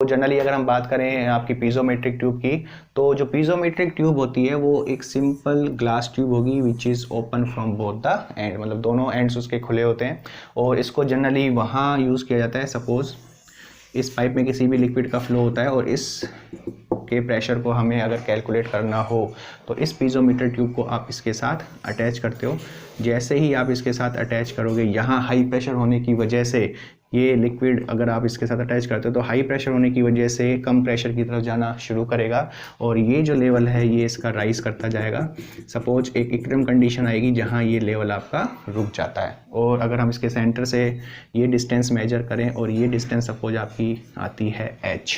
Generally अगर हम बात करें आपकी पीजोमेट्रिक ट्यूब की, तो जो पीजोमेट्रिक ट्यूब होती है वो एक सिंपल ग्लास ट्यूब होगी which is open from both the end, मतलब दोनों एंड्स उसके खुले होते हैं। और इसको जनरली वहाँ यूज़ किया जाता है, सपोज़ इस पाइप में किसी भी लिक्विड का फ्लो होता है और इस के प्रेशर को हमें अगर कैलकुलेट करना हो तो इस पीजोमीटर ट्यूब को आप इसके साथ अटैच करते हो। जैसे ही आप इसके साथ अटैच करोगे, यहाँ हाई प्रेशर होने की वजह से ये लिक्विड अगर आप इसके साथ अटैच करते हो तो हाई प्रेशर होने की वजह से कम प्रेशर की तरफ जाना शुरू करेगा और ये जो लेवल है ये इसका राइज करता जाएगा। सपोज एक इक्विलिब्रियम कंडीशन आएगी जहाँ ये लेवल आपका रुक जाता है। और अगर हम इसके सेंटर से ये डिस्टेंस मेजर करें और ये डिस्टेंस सपोज आपकी आती है h,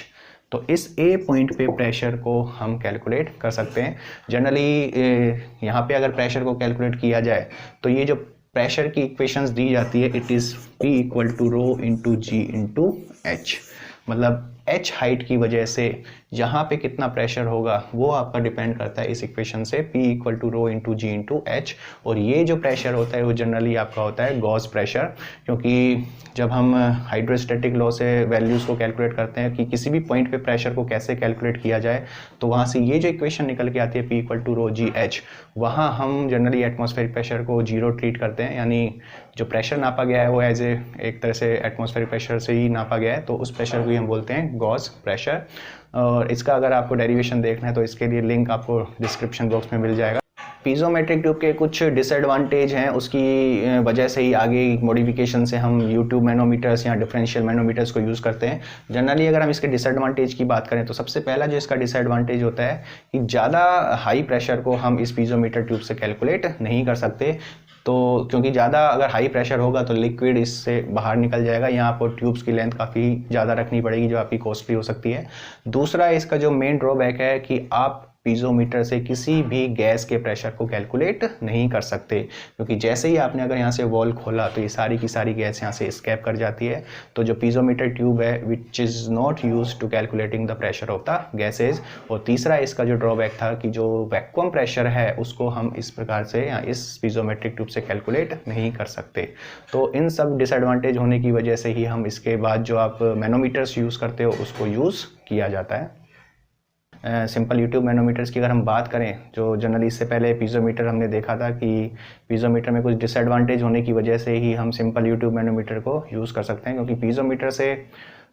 तो इस ए पॉइंट पे प्रेशर को हम कैलकुलेट कर सकते हैं। जनरली यहाँ पे अगर प्रेशर को कैलकुलेट किया जाए तो ये जो प्रेशर की इक्वेशंस दी जाती है, it is P equal to rho into ji into h, मतलब h हाइट की वजह से यहाँ पे कितना प्रेशर होगा वो आपका डिपेंड करता है इस इक्वेशन से, P equal to rho into ji into h. और ये जो प्रेशर होता है वो जनरली आपका होता है गॉस प्रेशर, क्योंकि जब हम हाइड्रोस्टैटिक लॉ से वैल्यूज़ को कैलकुलेट करते हैं कि किसी भी पॉइंट पे प्रेशर को कैसे कैलकुलेट किया जाए, तो वहाँ से ये जो इक्वेशन निकल के आती है P equal to rho g h, वहाँ हम जनरली एटमॉस्फेरिक प्रेशर को जीरो ट्रीट करते हैं, यानी जो प्रेशर नापा गया है वो एज एक तरह से एटमॉस्फेरिक प्रेशर से ही नापा गया है, तो उस प्रेशर को ही हम बोलते हैं गॉस प्रेशर। और इसका अगर आपको डेरिवेशन देखना है तो इसके लिए लिंक आपको डिस्क्रिप्शन बॉक्स में मिल जाएगा। पीजोमेट्रिक ट्यूब के कुछ डिसएडवांटेज हैं, उसकी वजह से ही आगे मॉडिफिकेशन से हम यूट्यूब मैनोमीटर्स या डिफरेंशियल मैनोमीटर्स को यूज़ करते हैं। जनरली अगर हम इसके डिसएडवांटेज की बात करें तो सबसे पहला जो इसका डिसएडवांटेज होता है कि ज़्यादा हाई प्रेशर को हम इस पीजोमीटर ट्यूब से कैलकुलेट नहीं कर सकते, तो क्योंकि ज़्यादा अगर हाई प्रेशर होगा तो लिक्विड इससे बाहर निकल जाएगा, यहाँ आपको ट्यूब्स की लेंथ काफ़ी ज़्यादा रखनी पड़ेगी जो आपकी कॉस्टली हो सकती है। दूसरा इसका जो मेन ड्रॉबैक है कि आप पीजोमीटर से किसी भी गैस के प्रेशर को कैलकुलेट नहीं कर सकते, क्योंकि जैसे ही आपने अगर यहाँ से वॉल खोला तो ये सारी की सारी गैस यहाँ से एस्केप कर जाती है। तो जो पीजोमीटर ट्यूब है which is not use to calculating the pressure of the gases. और तीसरा इसका जो ड्रॉबैक था कि जो वैक्यूम प्रेशर है उसको हम इस प्रकार से या इस पीजोमेट्रिक ट्यूब से कैलकुलेट नहीं कर सकते। तो इन सब डिसएडवांटेज होने की वजह से ही हम इसके बाद जो आप मैनोमीटर्स यूज़ करते हो उसको यूज़ किया जाता है। सिंपल यूट्यूब मैनोमीटर्स की अगर हम बात करें, जो जनरली इससे पहले पीजोमीटर हमने देखा था कि पीजोमीटर में कुछ डिसएडवांटेज होने की वजह से ही हम सिंपल यूट्यूब मैनोमीटर को यूज़ कर सकते हैं, क्योंकि पीजोमीटर से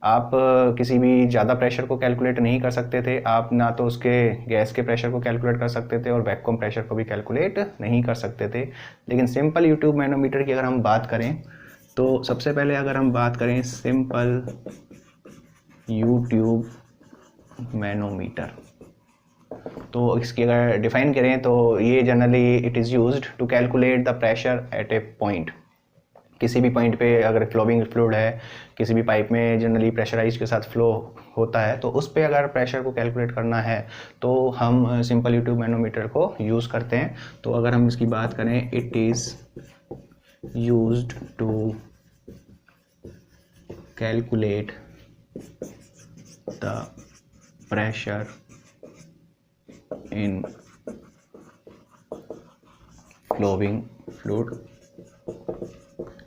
आप किसी भी ज़्यादा प्रेशर को कैलकुलेट नहीं कर सकते थे। आप ना तो उसके गैस के प्रेशर को कैलकुलेट कर सकते थे और वैक्यूम प्रेशर को भी कैलकुलेट नहीं कर सकते थे। लेकिन सिंपल यूट्यूब मैनोमीटर की अगर हम बात करें तो सबसे पहले अगर हम बात करें सिंपल यूट्यूब मैनोमीटर, तो इसकी अगर डिफाइन करें तो ये generally it is used to calculate the pressure at a point. किसी भी पॉइंट पे अगर फ्लोइंग फ्लूइड है, किसी भी पाइप में जनरली प्रेशराइज के साथ फ्लो होता है, तो उस पे अगर प्रेशर को कैलकुलेट करना है तो हम सिंपल यूट्यूब मैनोमीटर को यूज़ करते हैं। तो अगर हम इसकी बात करें, it is used to calculate the pressure in flowing fluid.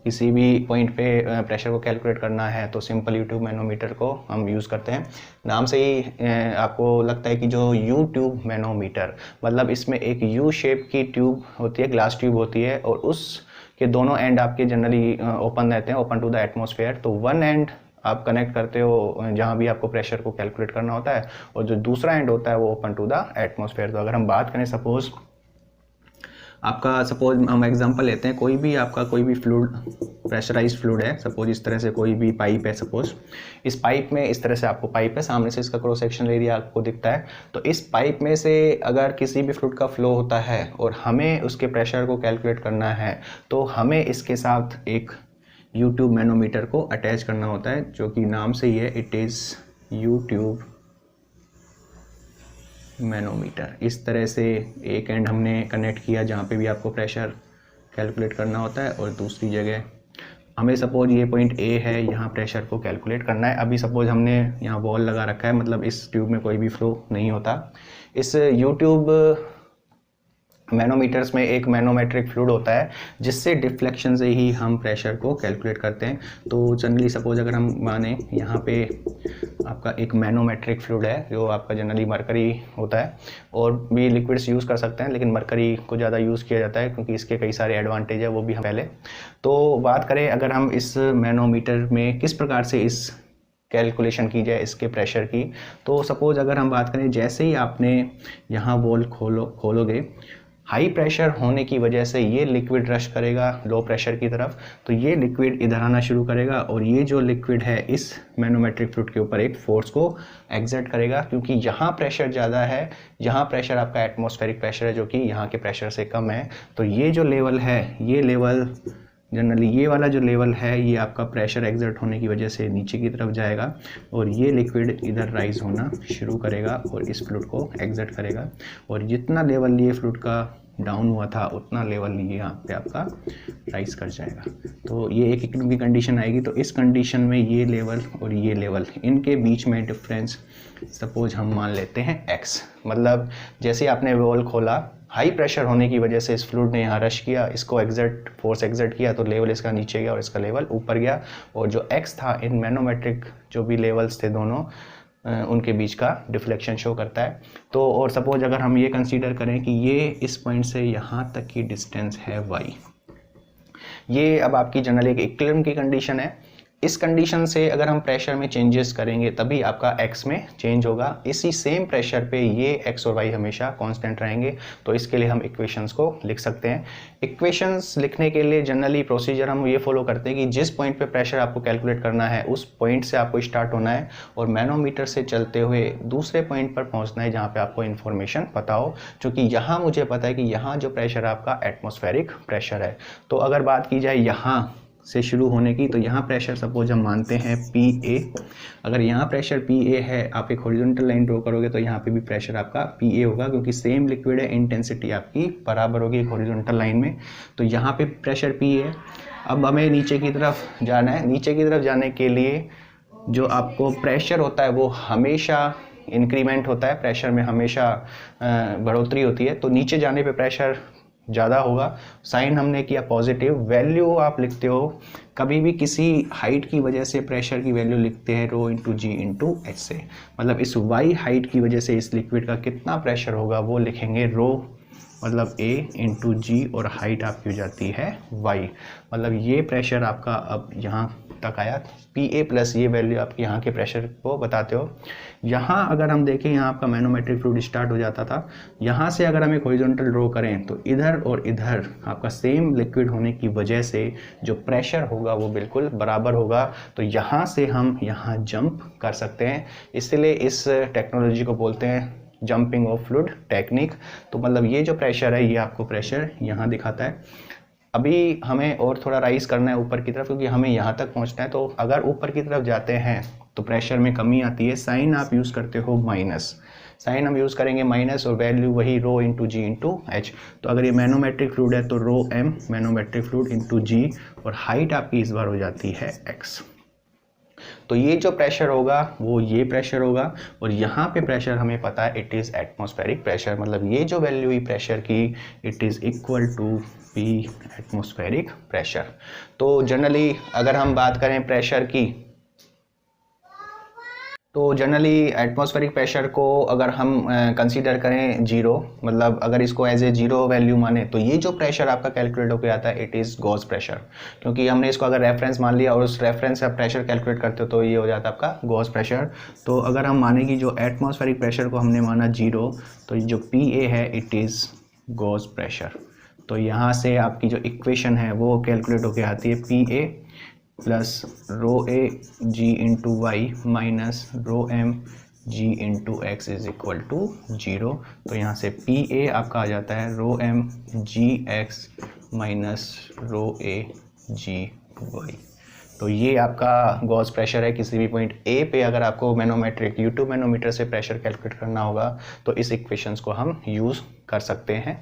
किसी भी पॉइंट पे प्रेशर को कैलकुलेट करना है तो सिंपल यूट्यूब मैनोमीटर को हम यूज़ करते हैं। नाम से ही आपको लगता है कि जो यू ट्यूब मैनोमीटर, मतलब इसमें एक यू शेप की ट्यूब होती है, ग्लास ट्यूब होती है, और उस के दोनों एंड आपके जनरली ओपन रहते हैं, ओपन टू द एटमॉस्फेयर। तो वन एंड आप कनेक्ट करते हो जहाँ भी आपको प्रेशर को कैलकुलेट करना होता है, और जो दूसरा एंड होता है वो ओपन टू द एटमॉस्फेयर। तो अगर हम बात करें, सपोज हम एग्जांपल लेते हैं, कोई भी फ्लूइड, प्रेशराइज्ड फ्लूइड है, सपोज इस तरह से कोई भी पाइप है, सपोज इस पाइप में इस तरह से आपको पाइप है, सामने से इसका क्रॉस सेक्शनल एरिया आपको दिखता है। तो इस पाइप में से अगर किसी भी फ्लूइड का फ्लो होता है और हमें उसके प्रेशर को कैलकुलेट करना है तो हमें इसके साथ एक यूट्यूब मैनोमीटर को अटैच करना होता है, जो कि नाम से ही है, इट इज़ यूट्यूब मैनोमीटर। इस तरह से एक एंड हमने कनेक्ट किया जहाँ पे भी आपको प्रेशर कैलकुलेट करना होता है, और दूसरी जगह हमें सपोज ये पॉइंट ए है, यहाँ प्रेशर को कैलकुलेट करना है। अभी सपोज हमने यहाँ वॉल लगा रखा है, मतलब इस ट्यूब में कोई भी फ्लो नहीं होता। इस यूट्यूब मैनोमीटर्स में एक मैनोमेट्रिक फ्लूइड होता है जिससे डिफ्लेक्शन से ही हम प्रेशर को कैलकुलेट करते हैं। तो जनरली सपोज अगर हम माने यहाँ पे आपका एक मैनोमेट्रिक फ्लूइड है जो आपका जनरली मरकरी होता है, और भी लिक्विड्स यूज़ कर सकते हैं लेकिन मरकरी को ज़्यादा यूज़ किया जाता है क्योंकि इसके कई सारे एडवांटेज है, वो भी हम पहले तो बात करें। अगर हम इस मैनोमीटर में किस प्रकार से इस कैलकुलेशन की जाए इसके प्रेशर की, तो सपोज अगर हम बात करें, जैसे ही आपने यहाँ वॉल खोलोगे, हाई प्रेशर होने की वजह से ये लिक्विड रश करेगा लो प्रेशर की तरफ, तो ये लिक्विड इधर आना शुरू करेगा और ये जो लिक्विड है इस मैनोमेट्रिक फ्लूइड के ऊपर एक फोर्स को एग्जर्ट करेगा, क्योंकि यहाँ प्रेशर ज़्यादा है, यहाँ प्रेशर आपका एटमॉस्फेरिक प्रेशर है जो कि यहाँ के प्रेशर से कम है। तो ये जो लेवल है, ये लेवल जनरली ये वाला जो लेवल है ये आपका प्रेशर एग्जर्ट होने की वजह से नीचे की तरफ जाएगा और ये लिक्विड इधर राइज होना शुरू करेगा और इस फ्लूइड को एग्जर्ट करेगा, और जितना लेवल ये फ्लूइड का डाउन हुआ था उतना लेवल ये यहाँ पे आपका राइज कर जाएगा। तो ये एक इक्विलिब्रियम की कंडीशन आएगी। तो इस कंडीशन में ये लेवल और ये लेवल, इनके बीच में डिफरेंस सपोज हम मान लेते हैं x। मतलब जैसे आपने वॉल खोला, हाई प्रेशर होने की वजह से इस फ्लूइड ने यहाँ रश किया, इसको फोर्स एग्जर्ट किया, तो लेवल इसका नीचे गया और इसका लेवल ऊपर गया, और जो x था इन मैनोमेट्रिक जो भी लेवल्स थे दोनों उनके बीच का डिफ्लेक्शन शो करता है। तो और सपोज अगर हम ये कंसीडर करें कि ये इस पॉइंट से यहाँ तक की डिस्टेंस है y, ये अब आपकी जनरली एक इक्विलिब्रियम की कंडीशन है। इस कंडीशन से अगर हम प्रेशर में चेंजेस करेंगे तभी आपका x में चेंज होगा। इसी सेम प्रेशर पे ये x और y हमेशा कांस्टेंट रहेंगे। तो इसके लिए हम इक्वेशंस को लिख सकते हैं। इक्वेशंस लिखने के लिए जनरली प्रोसीजर हम ये फॉलो करते हैं कि जिस पॉइंट पे प्रेशर आपको कैलकुलेट करना है उस पॉइंट से आपको स्टार्ट होना है और मैनोमीटर से चलते हुए दूसरे पॉइंट पर पहुँचना है जहाँ पर आपको इन्फॉर्मेशन पता हो, क्योंकि यहाँ मुझे पता है कि यहाँ जो प्रेशर आपका एटमॉस्फेरिक प्रेशर है। तो अगर बात की जाए यहाँ से शुरू होने की, तो यहाँ प्रेशर सपोज हम मानते हैं PA। अगर यहाँ प्रेशर PA है, आप एक हॉरिजॉन्टल लाइन ड्रॉ करोगे तो यहाँ पे भी प्रेशर आपका PA होगा, क्योंकि सेम लिक्विड है, इंटेंसिटी आपकी बराबर होगी एक हॉरिजॉन्टल लाइन में। तो यहाँ पे प्रेशर PA। अब हमें नीचे की तरफ जाना है। नीचे की तरफ जाने के लिए जो आपको प्रेशर होता है वो हमेशा इंक्रीमेंट होता है, प्रेशर में हमेशा बढ़ोतरी होती है। तो नीचे जाने पे प्रेशर ज़्यादा होगा। साइन हमने किया पॉजिटिव, वैल्यू आप लिखते हो कभी भी किसी हाइट की वजह से प्रेशर की वैल्यू लिखते हैं रो इंटू जी इंटू एच से, मतलब इस वाई हाइट की वजह से इस लिक्विड का कितना प्रेशर होगा वो लिखेंगे रो, मतलब A इंटू जी, और हाइट आपकी हो जाती है y। मतलब ये प्रेशर आपका अब यहाँ तक आया, PA प्लस ये वैल्यू आपकी यहाँ के प्रेशर को बताते हो। यहाँ अगर हम देखें, यहाँ आपका मैनोमेट्रिक फ्लूइड स्टार्ट हो जाता था। यहाँ से अगर हम एक हॉरिजॉन्टल ड्रॉ करें तो इधर और इधर आपका सेम लिक्विड होने की वजह से जो प्रेशर होगा वो बिल्कुल बराबर होगा। तो यहाँ से हम यहाँ जंप कर सकते हैं, इसलिए इस टेक्नोलॉजी को बोलते हैं जंपिंग ऑफ फ्लूइड टेक्निक। तो मतलब ये जो प्रेशर है ये आपको प्रेशर यहाँ दिखाता है। अभी हमें और थोड़ा राइज करना है ऊपर की तरफ, क्योंकि हमें यहाँ तक पहुँचना है। तो अगर ऊपर की तरफ जाते हैं तो प्रेशर में कमी आती है। साइन आप यूज़ करते हो माइनस, साइन हम यूज़ करेंगे माइनस, और वैल्यू वही रो इंटू जी इंटू एच। तो अगर ये मैनोमेट्रिक फ्लूइड है तो रो एम मैनोमेट्रिक फ्लूइड इंटू जी, और हाइट आपकी इस बार हो जाती है एक्स। तो ये जो प्रेशर होगा वो ये प्रेशर होगा, और यहाँ पे प्रेशर हमें पता है इट इज़ एटमॉस्फेरिक प्रेशर। मतलब ये जो वैल्यू हुई प्रेशर की it is equal to P atmospheric pressure. तो जनरली अगर हम बात करें प्रेशर की, तो जनरली एटमॉस्फेरिक प्रेशर को अगर हम कंसीडर करें जीरो, मतलब अगर इसको एज ए जीरो वैल्यू माने, तो ये जो प्रेशर आपका कैलकुलेट होकर आता है इट इज़ गॉस प्रेशर, क्योंकि हमने इसको अगर रेफरेंस मान लिया और उस रेफरेंस से आप प्रेशर कैलकुलेट करते हो तो ये हो जाता है आपका गॉस प्रेशर। तो अगर हम माने कि जो एटमॉस्फेरिक प्रेशर को हमने माना जीरो, तो जो PA है इट इज़ गॉस प्रेशर। तो यहाँ से आपकी जो इक्वेशन है वो कैलकुलेट होकर आती है PA plus rho A G into Y minus rho M G into X is equal to zero. तो यहाँ से PA आपका आ जाता है rho M G X minus rho A ji Y. तो ये आपका गॉस प्रेशर है। किसी भी पॉइंट A पे अगर आपको मैनोमेट्रिक U2 मैनोमीटर से प्रेशर कैलकुलेट करना होगा तो इस इक्वेशंस को हम यूज़ कर सकते हैं।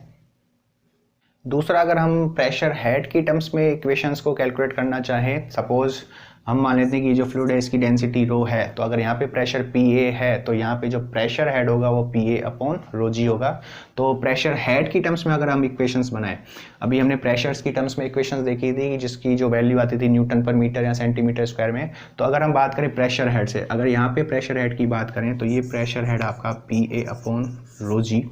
दूसरा, अगर हम प्रेशर हेड की टर्म्स में इक्वेशंस को कैलकुलेट करना चाहें, सपोज हम मान लेते हैं कि जो फ्लूइड है इसकी डेंसिटी रो है, तो अगर यहाँ पे प्रेशर PA है तो यहाँ पे जो प्रेशर हेड होगा वो PA अपॉन रो जी होगा। तो प्रेशर हेड की टर्म्स में अगर हम इक्वेशंस बनाएं, अभी हमने प्रेशर्स की टर्म्स में इक्वेशंस देखी थी जिसकी जो वैल्यू आती थी न्यूटन पर मीटर या सेंटीमीटर स्क्वायर में। तो अगर हम बात करें प्रेशर हेड से, अगर यहाँ पे प्रेशर हेड की बात करें तो ये प्रेशर हेड आपका PA अपॉन रो जी,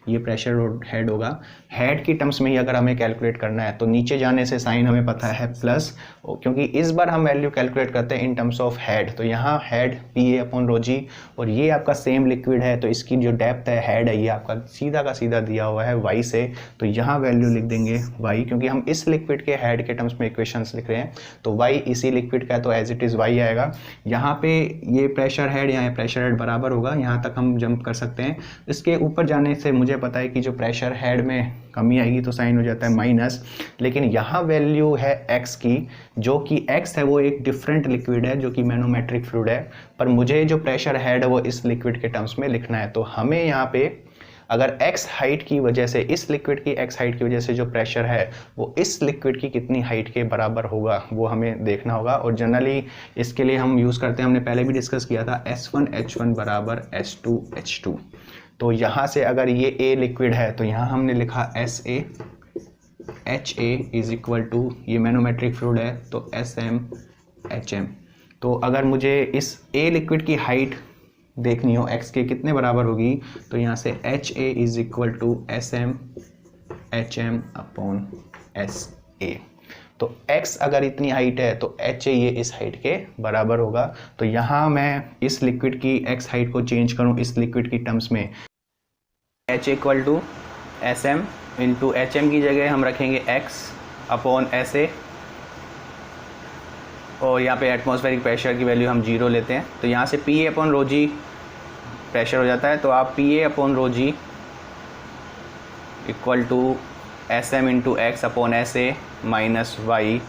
ये प्रेशर हेड होगा। हेड की टर्म्स में ही अगर हमें कैलकुलेट करना है तो नीचे जाने से साइन हमें पता है प्लस, क्योंकि इस बार हम वैल्यू कैलकुलेट करते हैं इन टर्म्स ऑफ हेड, तो यहाँ हेड PA अपॉन रो जी, और ये आपका सेम लिक्विड है तो इसकी जो डेप्थ है हेड है ये आपका सीधा का सीधा दिया हुआ है y से, तो यहाँ वैल्यू लिख देंगे y, क्योंकि हम इस लिक्विड के हेड के टर्म्स में इक्वेशंस लिख रहे हैं तो y इसी लिक्विड का है तो एज इट इज़ y आएगा। यहाँ पे ये प्रेशर हेड, यहाँ प्रेशर हेड बराबर होगा, यहाँ तक हम जंप कर सकते हैं। इसके ऊपर जाने से मुझे पता है कि जो प्रेशर हेड में कमी आएगी तो साइन हो जाता है माइनस, लेकिन यहाँ वैल्यू है x की, जो कि x है वो एक डिफरेंट लिक्विड है जो कि मैनोमेट्रिक फ्लूइड है, पर मुझे जो प्रेशर हेड है वो इस लिक्विड के टर्म्स में लिखना है। तो हमें यहाँ पे अगर x हाइट की वजह से, इस लिक्विड की x हाइट की वजह से जो प्रेशर है वो इस लिक्विड की कितनी हाइट के बराबर होगा वो हमें देखना होगा। और जनरली इसके लिए हम यूज़ करते हैं, हमने पहले भी डिस्कस किया था, S1H1 बराबर S2H2। तो यहाँ से अगर ये A लिक्विड है तो यहाँ हमने लिखा SA, HA is equal to, ये मैनोमेट्रिक फ्लूइड है तो SMHM। तो अगर मुझे इस A लिक्विड की हाइट देखनी हो x के कितने बराबर होगी तो यहाँ से HA is equal to SMHM upon SA। तो x अगर इतनी हाइट है तो HA ये इस हाइट के बराबर होगा। तो यहाँ मैं इस लिक्विड की x हाइट को चेंज करूँ इस लिक्विड की टर्म्स में, H equal to SM into HM की जगह हम रखेंगे x अपॉन SA, और यहाँ पे एटमॉस्फेरिक प्रेशर की वैल्यू हम 0 लेते हैं तो यहाँ से PA upon rho g pressure हो जाता है। तो आप PA upon rho g equal to SM into x upon SA minus y,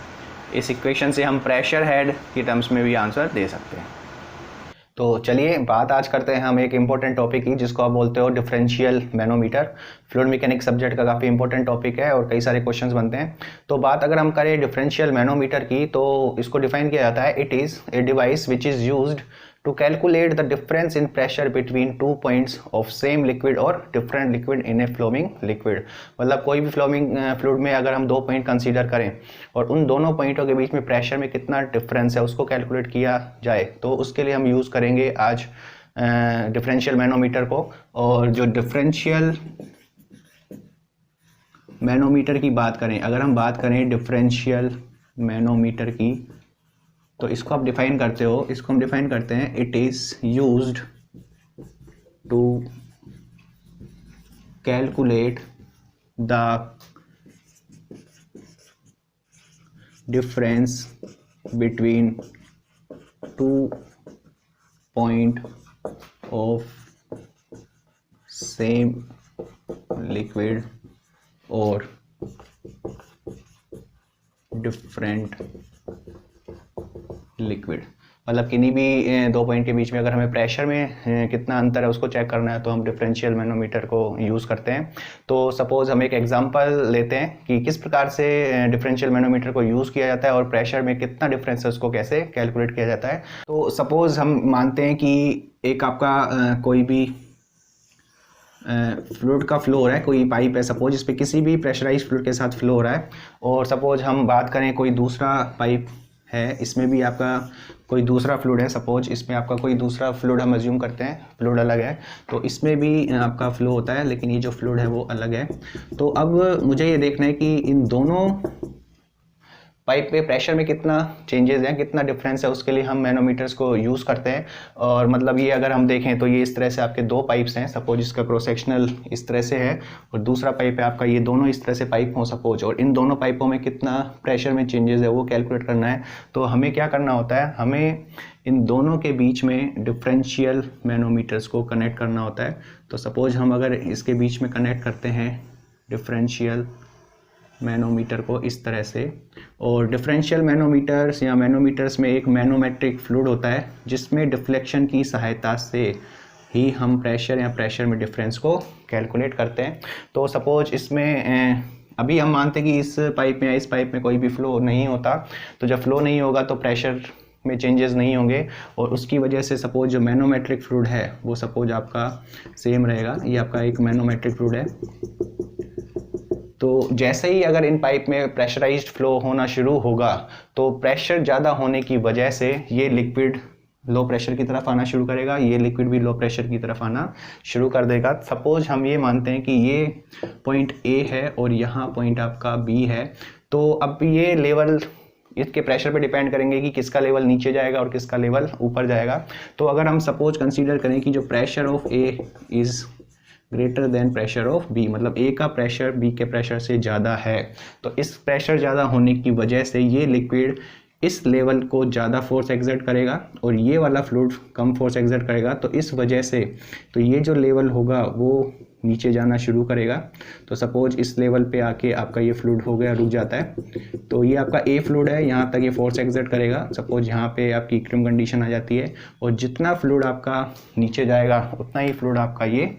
इस इक्वेशन से हम प्रेशर हेड की टर्म्स में भी आंसर दे सकते हैं। तो चलिए बात आज करते हैं हम एक इम्पोर्टेंट टॉपिक की जिसको आप बोलते हो differential manometer. Fluid mechanics subject का काफ़ी इंपॉर्टेंट टॉपिक है और कई सारे क्वेश्चंस बनते हैं। तो बात अगर हम करें डिफरेंशियल मैनोमीटर की तो इसको डिफाइन किया जाता है, it is a device which is used to calculate the difference in pressure between two points of same liquid or different liquid in a flowing liquid। मतलब कोई भी फ्लोइंग फ्लूइड में अगर हम दो पॉइंट कंसीडर करें और उन दोनों पॉइंटों के बीच में प्रेशर में कितना डिफरेंस है उसको कैलकुलेट किया जाए, तो उसके लिए हम यूज़ करेंगे आज डिफरेंशियल मैनोमीटर को। और जो डिफरेंशियल मैनोमीटर की बात करें, अगर हम बात करें डिफरेंशियल मैनोमीटर की, तो इसको आप डिफाइन करते हो, इसको हम डिफाइन करते हैं, it is used to calculate the difference between two point of same liquid और डिफरेंट लिक्विड। मतलब किन्हीं भी दो पॉइंट के बीच में अगर हमें प्रेशर में कितना अंतर है उसको चेक करना है तो हम डिफरेंशियल मैनोमीटर को यूज़ करते हैं। तो सपोज़ हम एक एग्जांपल लेते हैं कि किस प्रकार से डिफरेंशियल मैनोमीटर को यूज़ किया जाता है और प्रेशर में कितना डिफरेंस है उसको कैसे कैलकुलेट किया जाता है। तो सपोज़ हम मानते हैं कि एक आपका कोई भी फ्लूइड का फ्लो हो रहा है, कोई पाइप है सपोज इस पर किसी भी प्रेशराइज फ्लूइड के साथ फ्लो हो रहा है, और सपोज हम बात करें कोई दूसरा पाइप है, इसमें भी आपका कोई दूसरा फ्लूइड है, सपोज इसमें आपका कोई दूसरा फ्लूइड हम अज्यूम करते हैं फ्लूइड अलग है, तो इसमें भी आपका फ्लो होता है लेकिन ये जो फ्लूइड है वो अलग है। तो अब मुझे ये देखना है कि इन दोनों पाइप पे प्रेशर में कितना चेंजेस हैं, कितना डिफरेंस है, उसके लिए हम मैनोमीटर्स को यूज़ करते हैं। और मतलब ये अगर हम देखें तो ये इस तरह से आपके दो पाइप्स हैं, सपोज इसका क्रॉस सेक्शनल इस तरह से है और दूसरा पाइप है आपका, ये दोनों इस तरह से पाइप हों सपोज, और इन दोनों पाइपों में कितना प्रेशर में चेंजेस है वो कैलकुलेट करना है। तो हमें क्या करना होता है, हमें इन दोनों के बीच में डिफरेंशियल मैनोमीटर्स को कनेक्ट करना होता है। तो सपोज हम अगर इसके बीच में कनेक्ट करते हैं डिफरेंशियल मैनोमीटर को इस तरह से, और डिफरेंशियल मैनोमीटर्स या मैनोमीटर्स में एक मैनोमेट्रिक फ्लूइड होता है जिसमें डिफ्लेक्शन की सहायता से ही हम प्रेशर या प्रेशर में डिफरेंस को कैलकुलेट करते हैं। तो सपोज इसमें अभी हम मानते हैं कि इस पाइप में या इस पाइप में कोई भी फ्लो नहीं होता, तो जब फ्लो नहीं होगा तो प्रेशर में चेंजेस नहीं होंगे और उसकी वजह से सपोज जो मैनोमेट्रिक फ्लूइड है वो सपोज आपका सेम रहेगा। ये आपका एक मैनोमेट्रिक फ्लूइड है। तो जैसे ही अगर इन पाइप में प्रेशराइज्ड फ्लो होना शुरू होगा तो प्रेशर ज़्यादा होने की वजह से ये लिक्विड लो प्रेशर की तरफ आना शुरू करेगा, ये लिक्विड भी लो प्रेशर की तरफ आना शुरू कर देगा। सपोज हम ये मानते हैं कि ये पॉइंट ए है और यहाँ पॉइंट आपका बी है, तो अब ये लेवल इसके प्रेशर पे डिपेंड करेंगे कि किसका लेवल नीचे जाएगा और किसका लेवल ऊपर जाएगा। तो अगर हम सपोज कंसीडर करें कि जो pressure of A is greater than pressure of B, मतलब ए का प्रेशर बी के प्रेशर से ज़्यादा है, तो इस प्रेशर ज़्यादा होने की वजह से ये लिक्विड इस लेवल को ज़्यादा फोर्स एक्सर्ट करेगा और ये वाला फ्लूइड कम फोर्स एक्सर्ट करेगा। तो इस वजह से तो ये जो लेवल होगा वो नीचे जाना शुरू करेगा। तो सपोज इस लेवल पे आके आपका ये फ्लूइड हो गया, रुक जाता है। तो ये आपका ए फ्लूइड है, यहाँ तक ये फोर्स एक्सर्ट करेगा। सपोज यहाँ पे आपकी इक्विलिब्रियम कंडीशन आ जाती है और जितना फ्लूइड आपका नीचे जाएगा उतना ही फ्लूइड आपका ये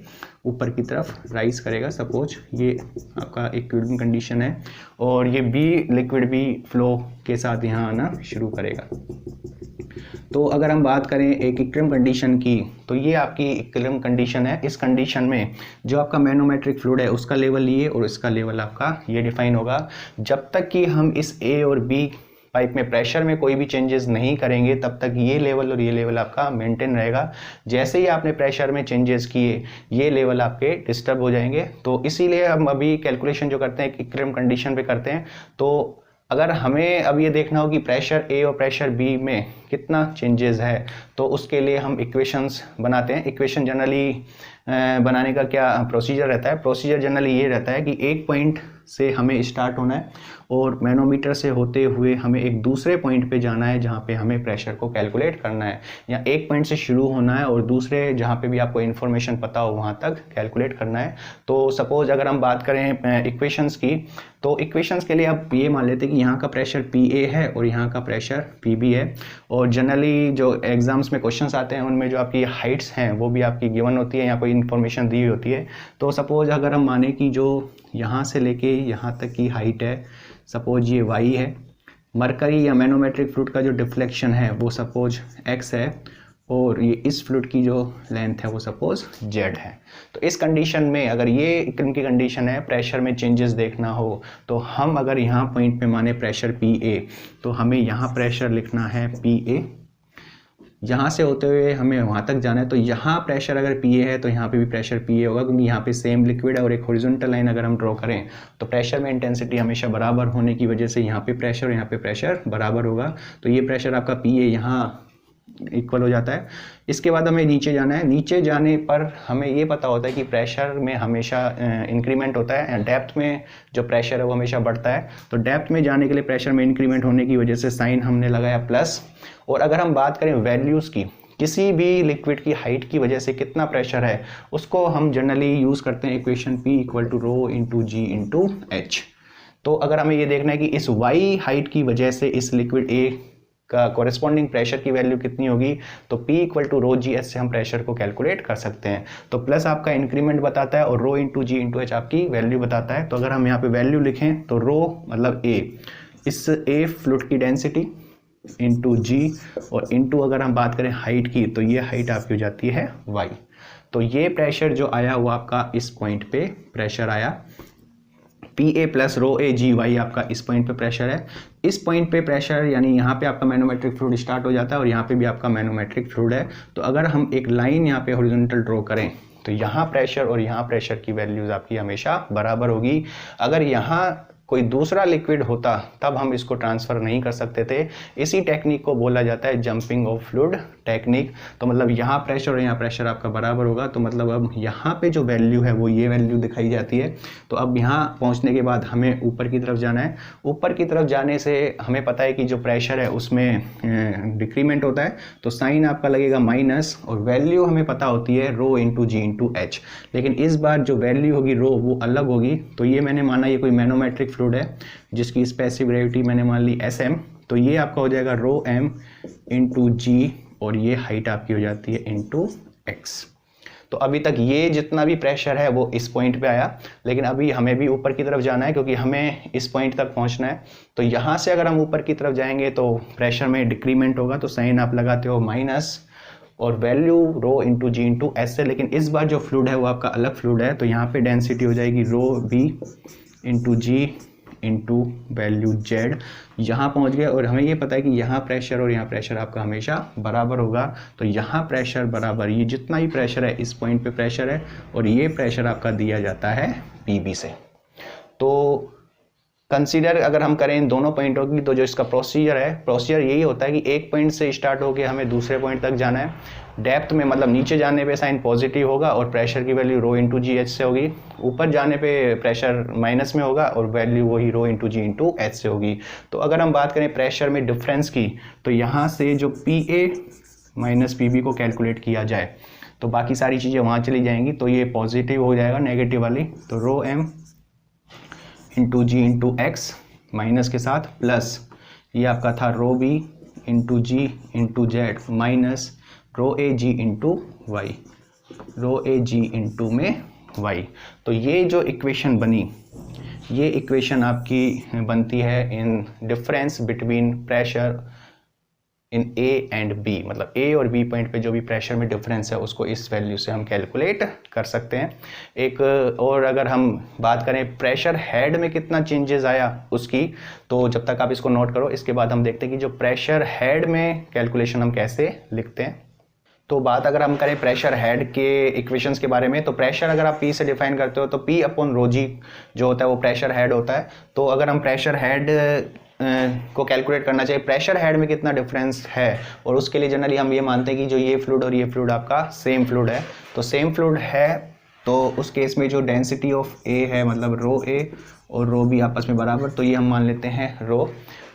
ऊपर की तरफ राइज करेगा। सपोज ये आपका इक्विलिब्रियम कंडीशन है और ये बी लिक्विड भी फ्लो के साथ यहाँ आना शुरू करेगा। तो अगर हम बात करें एक इक्विलिब्रियम कंडीशन की, तो ये आपकी इक्विलिब्रियम कंडीशन है। इस कंडीशन में जो आपका मैनोमेट्रिक फ्लूइड है उसका लेवल ये और इसका लेवल आपका ये डिफाइन होगा। जब तक कि हम इस ए और बी पाइप में प्रेशर में कोई भी चेंजेस नहीं करेंगे तब तक ये लेवल और ये लेवल आपका मेंटेन रहेगा। जैसे ही आपने प्रेशर में चेंजेस किए ये लेवल आपके डिस्टर्ब हो जाएंगे। तो इसीलिए हम अभी कैलकुलेशन जो करते हैं इक्विलिब्रियम कंडीशन पे करते हैं। तो अगर हमें अब ये देखना हो कि प्रेशर ए और प्रेशर बी में कितना चेंजेस है तो उसके लिए हम इक्वेशंस बनाते हैं। इक्वेशन जनरली बनाने का क्या प्रोसीजर रहता है? प्रोसीजर जनरली ये रहता है कि एक पॉइंट से हमें स्टार्ट होना है और मैनोमीटर से होते हुए हमें एक दूसरे पॉइंट पे जाना है जहाँ पे हमें प्रेशर को कैलकुलेट करना है, या एक पॉइंट से शुरू होना है और दूसरे जहाँ पे भी आपको इन्फॉर्मेशन पता हो वहाँ तक कैलकुलेट करना है। तो सपोज अगर हम बात करें इक्वेशंस की, तो इक्वेशंस के लिए आप ये मान लेते हैं कि यहाँ का प्रेशर पी ए है और यहाँ का प्रेशर पी बी है। और जनरली जो एग्जाम्स में क्वेश्चंस आते हैं उनमें जो आपकी हाइट्स हैं वो भी आपकी गिवन होती है या कोई इन्फॉर्मेशन दी हुई होती है। तो सपोज अगर हम माने कि जो यहाँ से लेके यहाँ तक की हाइट है, सपोज ये y है, मरकरी या मैनोमेट्रिक फ्लूइड का जो डिफ्लेक्शन है वो सपोज x है और ये इस फ्लूइड की जो लेंथ है वो सपोज z है। तो इस कंडीशन में अगर ये इक्विलिब्रियम की कंडीशन है, प्रेशर में चेंजेस देखना हो तो हम अगर यहाँ पॉइंट पे माने प्रेशर पी ए, तो हमें यहाँ प्रेशर लिखना है पी ए। यहाँ से होते हुए हमें वहाँ तक जाना है, तो यहाँ प्रेशर अगर पी ए है तो यहाँ पे भी प्रेशर पी ए होगा, क्योंकि यहाँ पे सेम लिक्विड है। और एक हॉरिजॉन्टल लाइन अगर हम ड्रॉ करें तो प्रेशर में इंटेंसिटी हमेशा बराबर होने की वजह से यहाँ पे प्रेशर और यहाँ पे प्रेशर बराबर होगा। तो ये प्रेशर आपका पी ए यहाँ इक्वल हो जाता है। इसके बाद हमें नीचे जाना है। नीचे जाने पर हमें ये पता होता है कि प्रेशर में हमेशा इंक्रीमेंट होता है, डेप्थ में जो प्रेशर है वो हमेशा बढ़ता है। तो डेप्थ में जाने के लिए प्रेशर में इंक्रीमेंट होने की वजह से साइन हमने लगाया प्लस। और अगर हम बात करें वैल्यूज़ की, किसी भी लिक्विड की हाइट की वजह से कितना प्रेशर है उसको हम जनरली यूज़ करते हैं equation P equal to rho into ji into h. तो अगर हमें ये देखना है कि इस y हाइट की वजह से इस लिक्विड A का कॉरेस्पॉन्डिंग प्रेशर की वैल्यू कितनी होगी, तो P equal to rho g h से हम प्रेशर को कैलकुलेट कर सकते हैं। तो प्लस आपका इंक्रीमेंट बताता है और रो इंटू जी इंटू एच आपकी वैल्यू बताता है। तो अगर हम यहाँ पे वैल्यू लिखें तो रो मतलब A, इस A फ्लूइड की डेंसिटी इंटू जी, और इंटू अगर हम बात करें हाइट की तो ये हाइट आपकी हो जाती है y। तो ये प्रेशर जो आया वो आपका इस पॉइंट पे प्रेशर आया, P A plus rho A ji y आपका इस पॉइंट पे प्रेशर है। इस पॉइंट पे प्रेशर यानी यहाँ पे आपका मैनोमेट्रिक फ्लूइड स्टार्ट हो जाता है और यहाँ पे भी आपका मैनोमेट्रिक फ्लूइड है। तो अगर हम एक लाइन यहाँ पे हॉरिजॉन्टल ड्रॉ करें तो यहाँ प्रेशर और यहाँ प्रेशर की वैल्यूज आपकी हमेशा बराबर होगी। अगर यहाँ कोई दूसरा लिक्विड होता तब हम इसको ट्रांसफ़र नहीं कर सकते थे। इसी टेक्निक को बोला जाता है जंपिंग ऑफ फ्लूइड टेक्निक। तो मतलब यहाँ प्रेशर और यहाँ प्रेशर आपका बराबर होगा। तो मतलब अब यहाँ पे जो वैल्यू है वो ये वैल्यू दिखाई जाती है। तो अब यहाँ पहुँचने के बाद हमें ऊपर की तरफ जाना है। ऊपर की तरफ जाने से हमें पता है कि जो प्रेशर है उसमें डिक्रीमेंट होता है, तो साइन आपका लगेगा माइनस, और वैल्यू हमें पता होती है रो इंटू जी इंटू एच। लेकिन इस बार जो वैल्यू होगी रो वो अलग होगी। तो ये मैंने माना ये कोई मैनोमेट्रिक फ्लूइड है जिसकी स्पेसिफिक ग्रेविटी मैंने मान ली SM, तो ये आपका हो जाएगा रो m इंटू जी, और ये हाइट आपकी हो जाती है इंटू x। तो अभी तक ये जितना भी प्रेशर है वो इस पॉइंट पे आया, लेकिन अभी हमें भी ऊपर की तरफ जाना है क्योंकि हमें इस पॉइंट तक पहुंचना है। तो यहाँ से अगर हम ऊपर की तरफ जाएंगे तो प्रेशर में डिक्रीमेंट होगा, तो साइन आप लगाते हो माइनस और वैल्यू रो इंटू जी इंटू एस है। लेकिन इस बार जो फ्लूइड है वो आपका अलग फ्लूइड है, तो यहाँ पे डेंसिटी हो जाएगी रो बी इंटू जी इंटू वैल्यू जेड। यहाँ पहुँच गए और हमें ये पता है कि यहाँ प्रेशर और यहाँ प्रेशर आपका हमेशा बराबर होगा। तो यहाँ प्रेशर बराबर, ये जितना ही प्रेशर है इस पॉइंट पे प्रेशर है और ये प्रेशर आपका दिया जाता है पीबी से। तो कंसीडर अगर हम करें इन दोनों पॉइंटों की, तो जो इसका प्रोसीजर यही होता है कि एक पॉइंट से स्टार्ट होकर हमें दूसरे पॉइंट तक जाना है। डेप्थ में मतलब नीचे जाने पे साइन पॉजिटिव होगा और प्रेशर की वैल्यू रो इंटू जी एच से होगी, ऊपर जाने पे प्रेशर माइनस में होगा और वैल्यू वही रो इंटू जी इंटू एच से होगी। तो अगर हम बात करें प्रेशर में डिफरेंस की, तो यहाँ से जो P A minus P B को कैलकुलेट किया जाए तो बाकी सारी चीज़ें वहाँ चली जाएंगी, तो ये पॉजिटिव हो जाएगा नेगेटिव वाली। तो रो एम इंटू जी इंटू एक्स माइनस के साथ प्लस ये आपका था रो B into ji into Z minus rho A G into Y, row A G into में वाई। तो ये जो इक्वेशन बनी, ये इक्वेशन आपकी बनती है in difference between pressure in A and B, मतलब ए और बी पॉइंट पे जो भी प्रेशर में डिफरेंस है उसको इस वैल्यू से हम कैलकुलेट कर सकते हैं। एक और अगर हम बात करें प्रेशर हेड में कितना चेंजेस आया उसकी, तो जब तक आप इसको नोट करो इसके बाद हम देखते हैं कि जो प्रेशर हेड में कैलकुलेशन हम कैसे लिखते हैं। तो बात अगर हम करें प्रेशर हेड के इक्वेशंस के बारे में, तो प्रेशर अगर आप पी से डिफाइन करते हो तो पी अपॉन रो जी जो होता है वो प्रेशर हेड होता है। तो अगर हम प्रेशर हेड को कैलकुलेट करना चाहिए प्रेशर हेड में कितना डिफरेंस है, और उसके लिए जनरली हम ये मानते हैं कि जो ये फ्लूइड और ये फ्लूइड आपका सेम फ्लूइड है। तो सेम फ्लूइड है तो उस केस में जो डेंसिटी ऑफ ए है मतलब रो ए और रो बी आपस में बराबर, तो ये हम मान लेते हैं रो।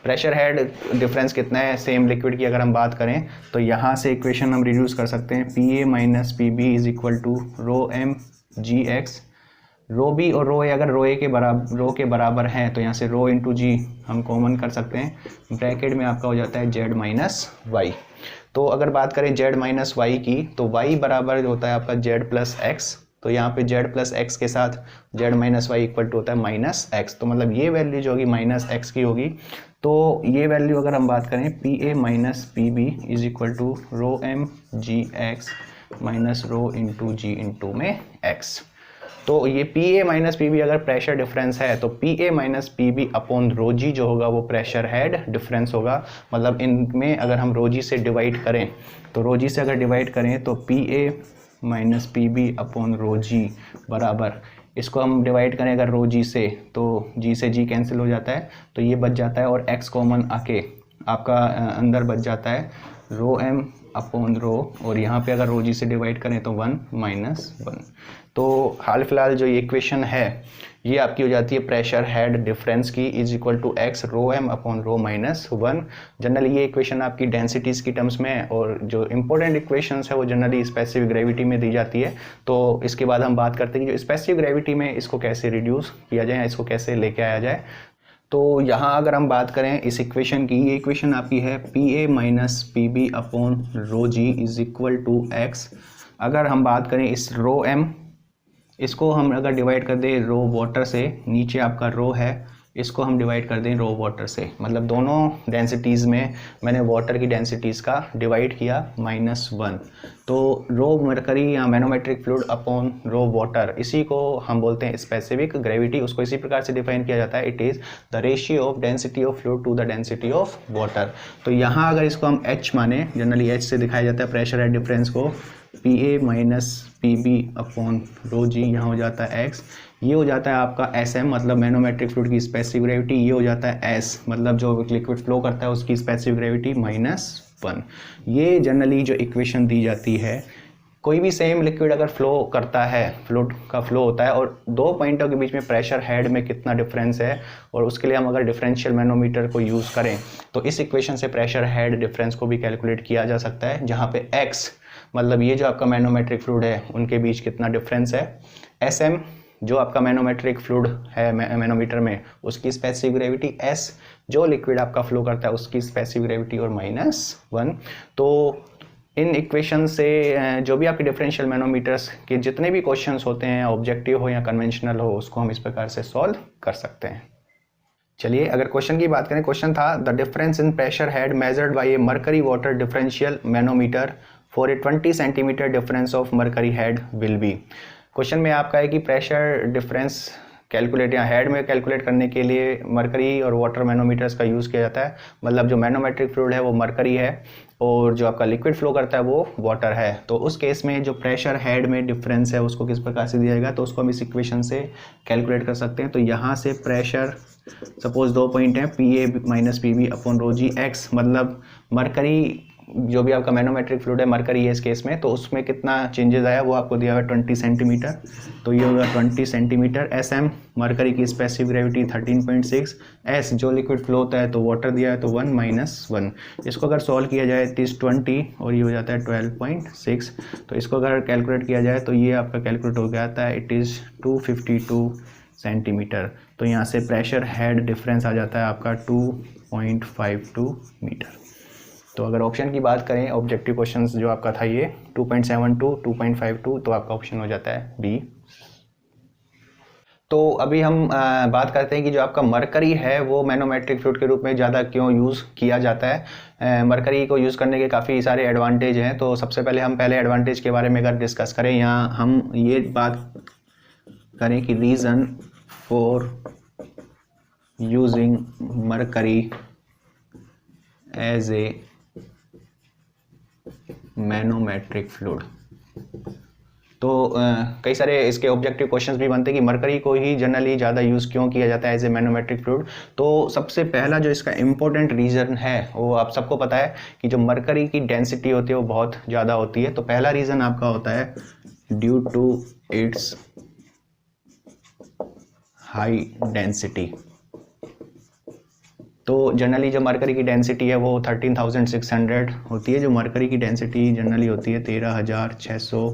प्रेशर हेड डिफरेंस कितना है सेम लिक्विड की अगर हम बात करें, तो यहाँ से इक्वेशन हम रिड्यूस कर सकते हैं P A minus P B is equal to rho M G x. Rho B और रो ए अगर रो के बराबर हैं तो यहाँ से रो इंटू जी हम कॉमन कर सकते हैं, ब्रैकेट में आपका हो जाता है जेड माइनस वाई। तो अगर बात करें जेड माइनस वाई की, तो वाई बराबर होता है आपका जेड प्लस एक्स। तो यहाँ पे जेड प्लस एक्स के साथ z minus y equal to होता है माइनस एक्स। तो मतलब ये वैल्यू जो होगी माइनस एक्स की होगी। तो ये वैल्यू अगर हम बात करें P A minus P B is equal to rho M G X minus rho into ji into में एक्स। तो ये P A minus P B अगर प्रेशर डिफरेंस है तो P A minus P B upon rho G जो होगा वो pressure head difference होगा। मतलब इनमें अगर हम रो जी से डिवाइड करें, तो रो जी से अगर डिवाइड करें तो P A minus P B upon rho G बराबर, इसको हम डिवाइड करें अगर रो जी से तो जी से जी कैंसिल हो जाता है, तो ये बच जाता है और एक्स कॉमन आके आपका अंदर बच जाता है रो एम अपॉन रो, और यहाँ पे अगर रो जी से डिवाइड करें तो 1 माइनस 1। तो हाल फिलहाल जो ये इक्वेशन है ये आपकी हो जाती है प्रेशर हेड डिफरेंस की is equal to x rho m upon rho minus 1। Generally ये इक्वेशन आपकी डेंसिटीज़ की टर्म्स में है, और जो इंपॉर्टेंट इक्वेशंस है वो जनरली स्पेसिफिक ग्रेविटी में दी जाती है। तो इसके बाद हम बात करते हैं कि जो स्पेसिफिक ग्रेविटी में इसको कैसे रिड्यूस किया जाए, इसको कैसे लेके आया जाए। तो यहाँ अगर हम बात करें इस इक्वेशन की, ये इक्वेशन आपकी है P A minus P B upon rho g is equal to x. अगर हम बात करें इस रो एम, इसको हम अगर डिवाइड कर दें रो वाटर से, नीचे आपका रो है इसको हम डिवाइड कर दें रो वाटर से, मतलब दोनों डेंसिटीज़ में मैंने वाटर की डेंसिटीज़ का डिवाइड किया -1। तो रो मरकरी या manometric fluid upon rho water, इसी को हम बोलते हैं स्पेसिफिक ग्रेविटी। उसको इसी प्रकार से डिफाइन किया जाता है, it is the ratio of density of fluid to the density of water. तो यहाँ अगर इसको हम H माने, जनरली H से दिखाया जाता है प्रेशर हेड डिफरेंस को, P A minus P B upon rho G, यहाँ हो जाता है एक्स, ये हो जाता है आपका एस एम मतलब मैनोमेट्रिक फ्लूइड की स्पेसिफिक ग्रेविटी, ये हो जाता है एस मतलब जो लिक्विड फ्लो करता है उसकी स्पेसिफिक ग्रेविटी -1। ये जनरली जो इक्वेशन दी जाती है, कोई भी सेम लिक्विड अगर फ्लो करता है, फ्लूइड का फ्लो होता है और दो पॉइंटों के बीच में प्रेशर हेड में कितना डिफरेंस है, और उसके लिए हम अगर डिफरेंशियल मैनोमीटर को यूज़ करें तो इस इक्वेशन से प्रेशर हेड डिफरेंस को भी कैलकुलेट किया जा सकता है, जहाँ पे एक्स मतलब ये जो आपका मैनोमेट्रिक फ्लूइड है उनके बीच कितना डिफरेंस है, एस एम जो आपका मैनोमेट्रिक फ्लूइड है मैनोमीटर में उसकी स्पेसिफिक ग्रेविटी, एस जो लिक्विड आपका फ्लो करता है उसकी स्पेसिफिक ग्रेविटी और -1। तो इन इक्वेशन से जो भी आपके डिफरेंशियल मैनोमीटर्स के जितने भी क्वेश्चंस होते हैं, ऑब्जेक्टिव हो या कन्वेंशनल हो, उसको हम इस प्रकार से सॉल्व कर सकते हैं। चलिए अगर क्वेश्चन की बात करें, क्वेश्चन था the difference in pressure had measured by A mercury water differential manometer for a 20 centimetre difference of mercury head will be. Question में आपका है कि प्रेशर डिफरेंस कैलकुलेट या हेड में कैलकुलेट करने के लिए मरकरी और वाटर मैनोमीटर्स का यूज़ किया जाता है। मतलब जो मैनोमेट्रिक फ्लूइड है वो मरकरी है और जो आपका लिक्विड फ्लो करता है वो वाटर है। तो उस केस में जो प्रेशर हेड में डिफरेंस है उसको किस प्रकार से दिया जाएगा, तो उसको हम इस इक्वेशन से कैलकुलेट कर सकते हैं। तो यहाँ से प्रेशर सपोज 2 पॉइंट है, P A minus P B upon rho g x, मतलब मरकरी जो भी आपका मैनोमेट्रिक फ्लूइड है मरकरी है इस केस में, तो उसमें कितना चेंजेस आया वो आपको दिया हुआ है 20 सेंटीमीटर। तो ये होगा 20 सेंटीमीटर। एस एम मरकरी की स्पेसिफिक ग्रेविटी 13.6, एस जो लिक्विड फ्लो होता है तो वाटर दिया है तो 1 - 1। इसको अगर सॉल्व किया जाए 20 और ये हो जाता है 12.6। तो इसको अगर कैलकुलेट किया जाए तो ये आपका कैलकुलेट हो जाता है, इट इज़ 252 सेंटीमीटर। तो यहाँ से प्रेशर हेड डिफरेंस आ जाता है आपका 2.52 मीटर। तो अगर ऑप्शन की बात करें, ऑब्जेक्टिव क्वेश्चंस जो आपका था ये 2.72, 2.52, तो आपका ऑप्शन हो जाता है बी। तो अभी हम बात करते हैं कि जो आपका मरकरी है वो मैनोमेट्रिक फ्लूइड के रूप में ज़्यादा क्यों यूज़ किया जाता है। मरकरी को यूज़ करने के काफ़ी सारे एडवांटेज हैं। तो सबसे पहले हम एडवांटेज के बारे में अगर डिस्कस करें, यहाँ हम ये बात करें कि reason for using mercury as a manometric fluid. तो कई सारे इसके ऑब्जेक्टिव क्वेश्चंस भी बनते हैं कि मरकरी को ही जनरली ज़्यादा यूज़ क्यों किया जाता है एज ए मैनोमेट्रिक फ्लूइड। तो सबसे पहला जो इसका इम्पोर्टेंट रीज़न है वो आप सबको पता है कि जो मरकरी की डेंसिटी होती है वो बहुत ज़्यादा होती है। तो पहला रीज़न आपका होता है due to its high density. तो जनरली जो मरकरी की डेंसिटी है वो 13,600 होती है। जो मरकरी की डेंसिटी जनरली होती है 13,600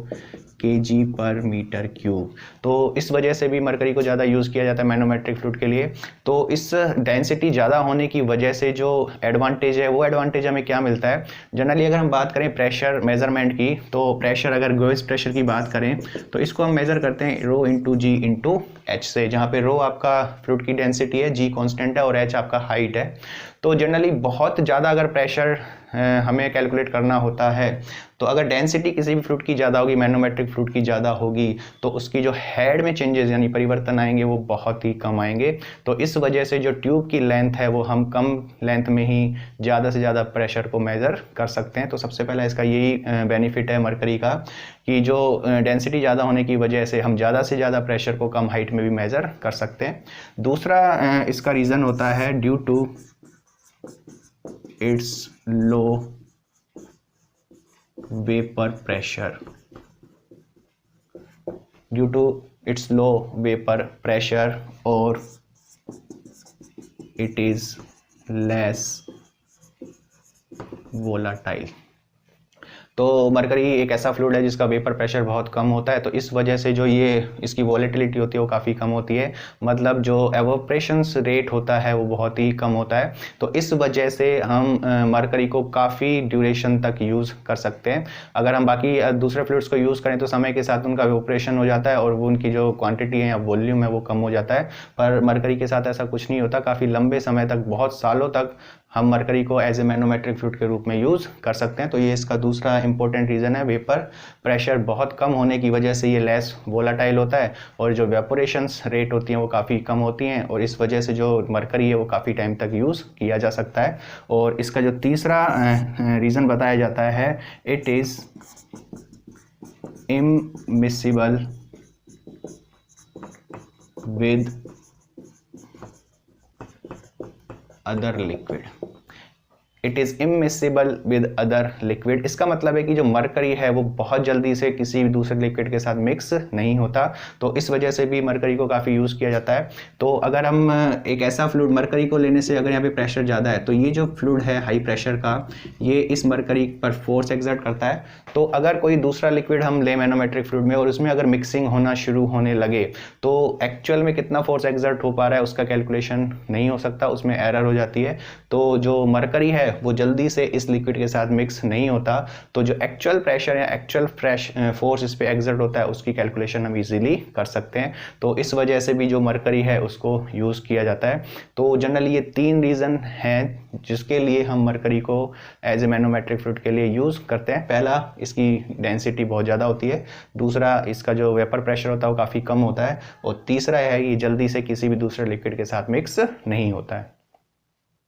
kg पर मीटर क्यूब। तो इस वजह से भी मरकरी को ज़्यादा यूज़ किया जाता है मैनोमेट्रिक फ्लूइड के लिए। तो इस डेंसिटी ज़्यादा होने की वजह से जो एडवांटेज है वो एडवांटेज हमें क्या मिलता है, जनरली अगर हम बात करें प्रेशर मेजरमेंट की, तो प्रेशर अगर गैस प्रेशर की बात करें तो इसको हम मेज़र करते हैं रो इंटू जी इंटू एच से, जहाँ पे रो आपका फ्लूइड की डेंसिटी है, जी कॉन्स्टेंट है और एच आपका हाइट है। तो जनरली बहुत ज़्यादा अगर प्रेशर हमें कैलकुलेट करना होता है तो अगर डेंसिटी किसी भी फ्लूइड की ज़्यादा होगी, मैनोमेट्रिक फ्लूइड की ज़्यादा होगी, तो उसकी जो हेड में चेंजेस यानी परिवर्तन आएंगे वो बहुत ही कम आएंगे। तो इस वजह से जो ट्यूब की लेंथ है वो हम कम लेंथ में ही ज़्यादा से ज़्यादा प्रेशर को मेज़र कर सकते हैं। तो सबसे पहला इसका यही बेनिफिट है मरकरी का कि जो डेंसिटी ज़्यादा होने की वजह से हम ज़्यादा से ज़्यादा प्रेशर को कम हाइट में भी मेज़र कर सकते हैं। दूसरा इसका रीज़न होता है due to its low vapour pressure. Due to its low vapour pressure और इट इज लेस वोलाटाइल। तो मरकरी एक ऐसा फ्लूइड है जिसका वेपर प्रेशर बहुत कम होता है, तो इस वजह से जो ये इसकी वॉलेटिलिटी होती है वो काफ़ी कम होती है, मतलब जो एवोपरेशंस रेट होता है वो बहुत ही कम होता है। तो इस वजह से हम मरकरी को काफ़ी ड्यूरेशन तक यूज़ कर सकते हैं। अगर हम बाकी दूसरे फ्लूइड्स को यूज़ करें तो समय के साथ उनका एवोपरेशन हो जाता है और वो उनकी जो क्वांटिटी है या वॉल्यूम है वो कम हो जाता है, पर मरकरी के साथ ऐसा कुछ नहीं होता। काफ़ी लंबे समय तक, बहुत सालों तक हम मरकरी को एज ए मैनोमेट्रिक फ्लूइड के रूप में यूज़ कर सकते हैं। तो ये इसका दूसरा इंपॉर्टेंट रीज़न है, वेपर प्रेशर बहुत कम होने की वजह से ये लेस वोलाटाइल होता है और जो वेपोरेशंस रेट होती हैं वो काफ़ी कम होती हैं और इस वजह से जो मरकरी है वो काफ़ी टाइम तक यूज़ किया जा सकता है। और इसका जो तीसरा रीज़न बताया जाता है, it is immiscible with other liquid. It is immiscible with other liquid. इसका मतलब है कि जो मरकरी है वो बहुत जल्दी से किसी भी दूसरे लिक्विड के साथ मिक्स नहीं होता, तो इस वजह से भी मरकरी को काफ़ी यूज़ किया जाता है। तो अगर हम एक ऐसा फ्लूइड मरकरी को लेने से अगर यहाँ पे प्रेशर ज़्यादा है तो ये जो फ्लूइड है हाई प्रेशर का, ये इस मरकरी पर फोर्स एक्सर्ट करता है। तो अगर कोई दूसरा लिक्विड हम ले मैनोमेट्रिक फ्लूइड में और उसमें अगर मिक्सिंग होना शुरू होने लगे तो एक्चुअल में कितना फोर्स एक्सर्ट हो पा रहा है उसका कैलकुलेशन नहीं हो सकता, उसमें एरर हो जाती है। तो जो मरकरी है वो जल्दी से इस लिक्विड के साथ मिक्स नहीं होता, तो जो एक्चुअल प्रेशर या एक्चुअल फोर्स इस पर एग्जर्ट होता है उसकी कैलकुलेशन हम इजीली कर सकते हैं। तो इस वजह से भी जो मरकरी है उसको यूज़ किया जाता है। तो जनरली ये 3 रीज़न हैं जिसके लिए हम मरकरी को एज ए मैनोमेट्रिक फ्लूइड के लिए यूज़ करते हैं। पहला, इसकी डेंसिटी बहुत ज़्यादा होती है। दूसरा, इसका जो वेपर प्रेशर होता है वो काफ़ी कम होता है। और तीसरा है कि जल्दी से किसी भी दूसरे लिक्विड के साथ मिक्स नहीं होता है।